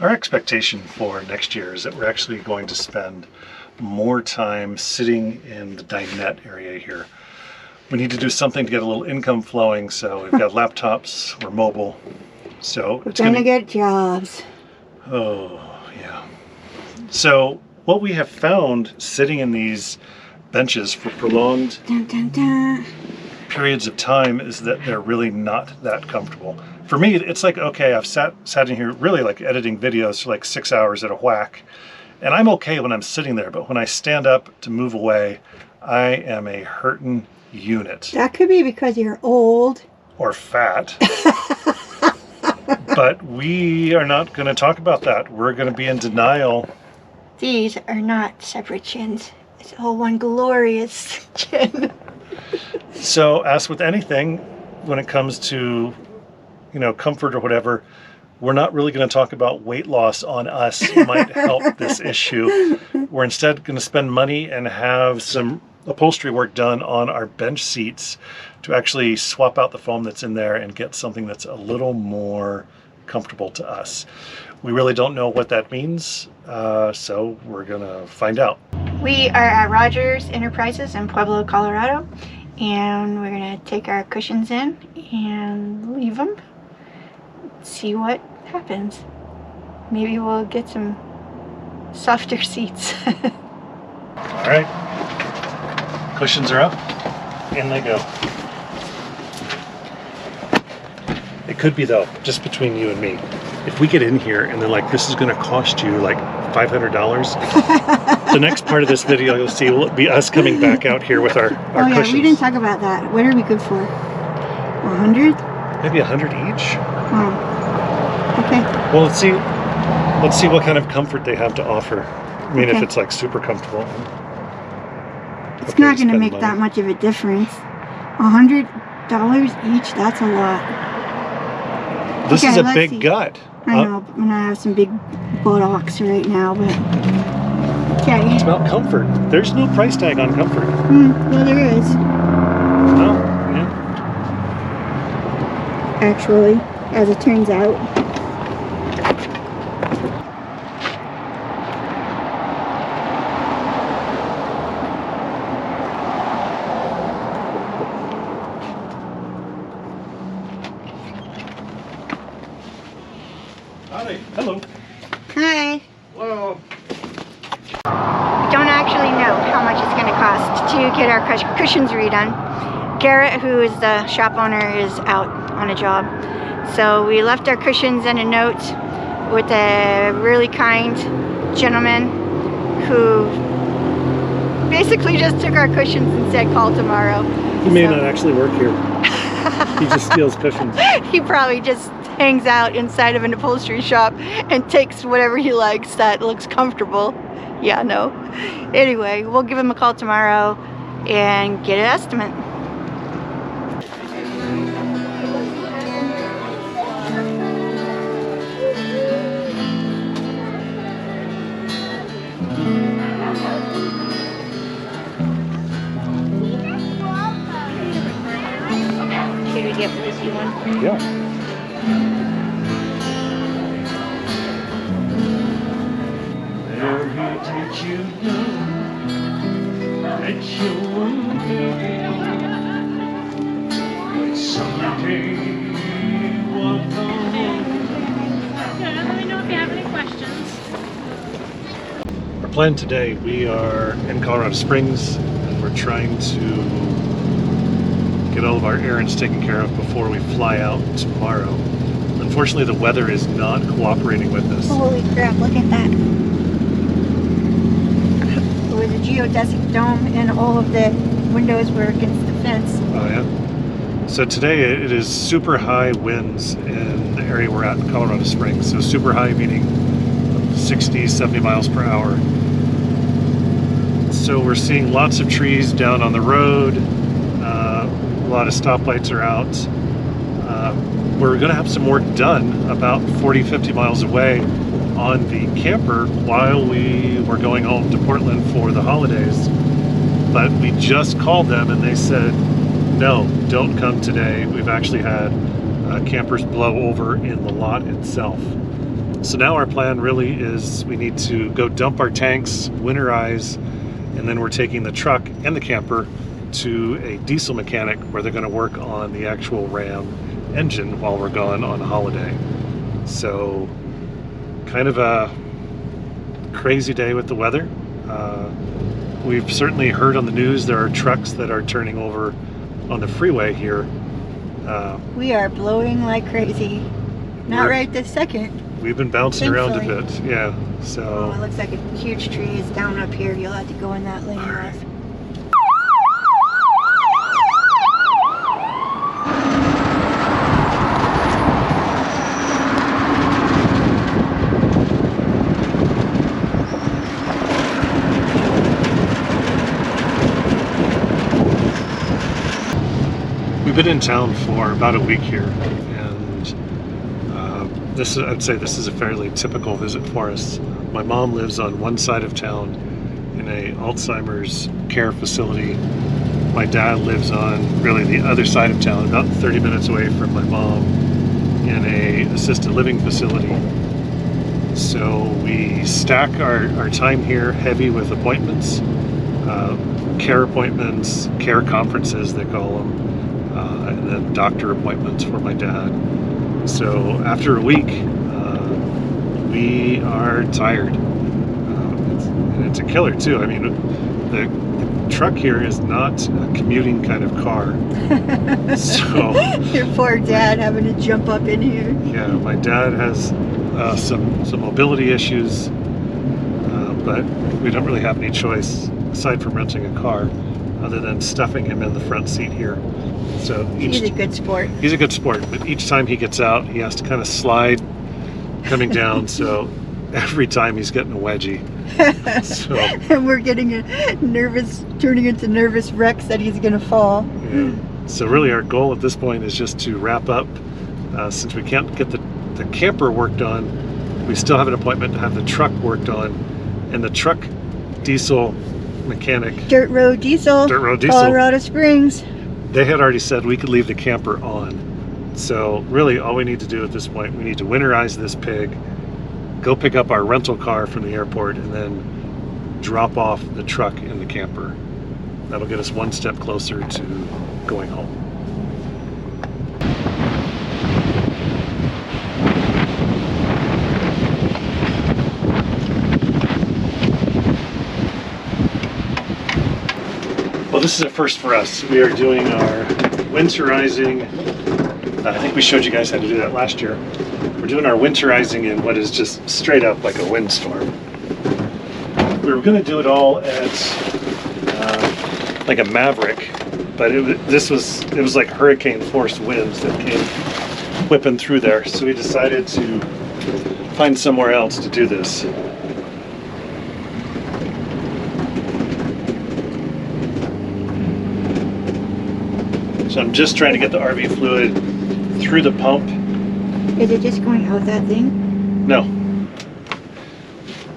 Our expectation for next year is that we're actually going to spend more time sitting in the dinette area here. We need to do something to get a little income flowing, so we've got laptops, we're mobile, so we're gonna get jobs. Oh, yeah. So what we have found sitting in these benches for prolonged periods of time is that they're really not that comfortable. For me, it's like, okay, I've sat in here really like editing videos for like 6 hours at a whack, and I'm okay when I'm sitting there, but when I stand up to move away, I am a hurtin' unit. That could be because you're old. Or fat. But we are not going to talk about that. We're going to be in denial. These are not separate chins. It's all one glorious chin. So, as with anything, when it comes to, you know, comfort or whatever, we're not really going to talk about weight loss on us might help this issue. We're instead going to spend money and have some upholstery work done on our bench seats to actually swap out the foam that's in there and get something that's a little more comfortable to us. We really don't know what that means, so we're gonna find out. We are at Rogers Enterprises in Pueblo, Colorado, and we're gonna take our cushions in and leave them, see what happens. Maybe we'll get some softer seats. All right, cushions are up, in they go. It could be though, just between you and me, if we get in here and they're like, this is gonna cost you like $500, the next part of this video you'll see will be us coming back out here with our oh yeah, cushions. We didn't talk about that. What are we good for? 100? Maybe 100 each? Oh, okay. Well, let's see what kind of comfort they have to offer. I mean, if it's like super comfortable. It's not gonna make that much of a difference. $100 each, that's a lot. This is a big gut. I know, and I have some big buttocks right now, but okay. It's about comfort. There's no price tag on comfort. Well, there is. Oh, yeah. Actually, as it turns out. Hi. Hello. Hi. Hello. We don't actually know how much it's going to cost to get our cushions redone. Garrett, who is the shop owner, is out on a job. So we left our cushions and a note with a really kind gentleman who basically just took our cushions and said call tomorrow. He may not actually work here. He just steals cushions. He probably just hangs out inside of an upholstery shop and takes whatever he likes that looks comfortable. Yeah, no. Anyway, we'll give him a call tomorrow and get an estimate. Should we get this one? Yeah. You know that you won't someday walk on. Let me know if you have any questions. Our plan today, we are in Colorado Springs and we're trying to get all of our errands taken care of before we fly out tomorrow. Unfortunately, the weather is not cooperating with us. Holy crap, look at that. With a geodesic dome and all of the windows were against the fence. Oh yeah. So today it is super high winds in the area we're at in Colorado Springs. So super high meaning 60, 70 miles per hour. So we're seeing lots of trees down on the road. A lot of stoplights are out. We're gonna have some work done about 40, 50 miles away on the camper while we were going home to Portland for the holidays, but we just called them and they said no, don't come today. We've actually had campers blow over in the lot itself, So now our plan really is we need to go dump our tanks, winterize, and then we're taking the truck and the camper to a diesel mechanic where they're going to work on the actual Ram engine while we're gone on holiday. So kind of a crazy day with the weather. We've certainly heard on the news there are trucks that are turning over on the freeway here. We are blowing like crazy. Not right this second. We've been bouncing around a bit, yeah. Oh, So it looks like a huge tree is down up here. You'll have to go in that lane. All right. Wes. we've been in town for about a week here, and I'd say this is a fairly typical visit for us. My mom lives on one side of town in a Alzheimer's care facility. My dad lives on really the other side of town, about 30 minutes away from my mom, in a assisted living facility. So we stack our time here heavy with appointments, care appointments, care conferences they call them, and then doctor appointments for my dad. So after a week, we are tired. It's a killer too. I mean, the truck here is not a commuting kind of car. So Your poor dad having to jump up in here. yeah, my dad has some mobility issues, but we don't really have any choice aside from renting a car, other than stuffing him in the front seat here. So He's a good sport. he's a good sport, but each time he gets out, he has to kind of slide coming down. So every time he's getting a wedgie. So And we're getting a nervous, turning into nervous wrecks that he's gonna fall. yeah. So really our goal at this point is just to wrap up. Since we can't get the camper worked on, we still have an appointment to have the truck worked on, and the truck diesel mechanic, Dirt Road Diesel, Colorado Springs. they had already said we could leave the camper on. So really all we need to do at this point, we need to winterize this pig, go pick up our rental car from the airport, and then drop off the truck in the camper. That'll get us one step closer to going home. Well, this is a first for us. We are doing our winterizing. I think we showed you guys how to do that last year. We're doing our winterizing in what is just straight up like a windstorm. We were going to do it all at like a Maverick, but it was like hurricane force winds that came whipping through there. So we decided to find somewhere else to do this. So I'm just trying to get the RV fluid through the pump. Is it just going out that thing? No.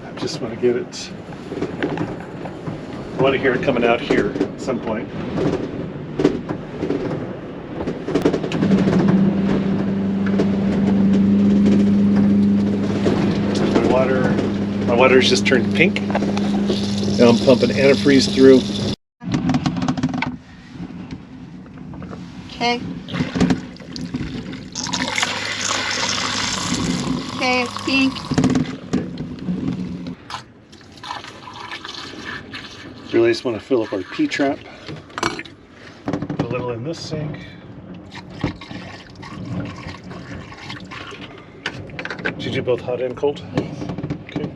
I just want to get it. I want to hear it coming out here at some point. My water's just turned pink. Now I'm pumping antifreeze through. Okay. Okay, it's pink. Really just want to fill up our P-trap. Put a little in this sink. Did you do both hot and cold? Yes. Okay.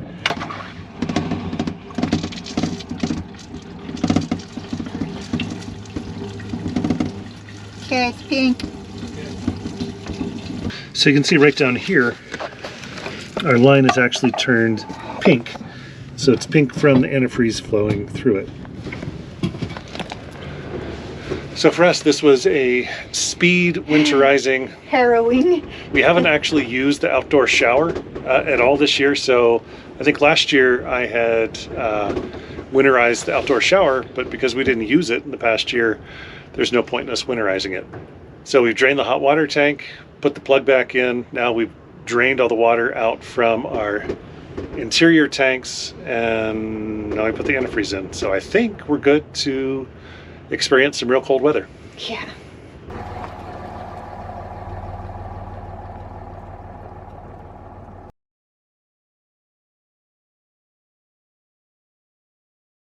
Okay, it's pink. So you can see right down here, our line is actually turned pink. So it's pink from the antifreeze flowing through it. So for us, this was a speed winterizing. Harrowing. We haven't actually used the outdoor shower at all this year. So I think last year I had winterized the outdoor shower, but because we didn't use it in the past year, there's no point in us winterizing it. So we've drained the hot water tank, put the plug back in. Now we've drained all the water out from our interior tanks, and now I put the antifreeze in. So I think we're good to experience some real cold weather. Yeah.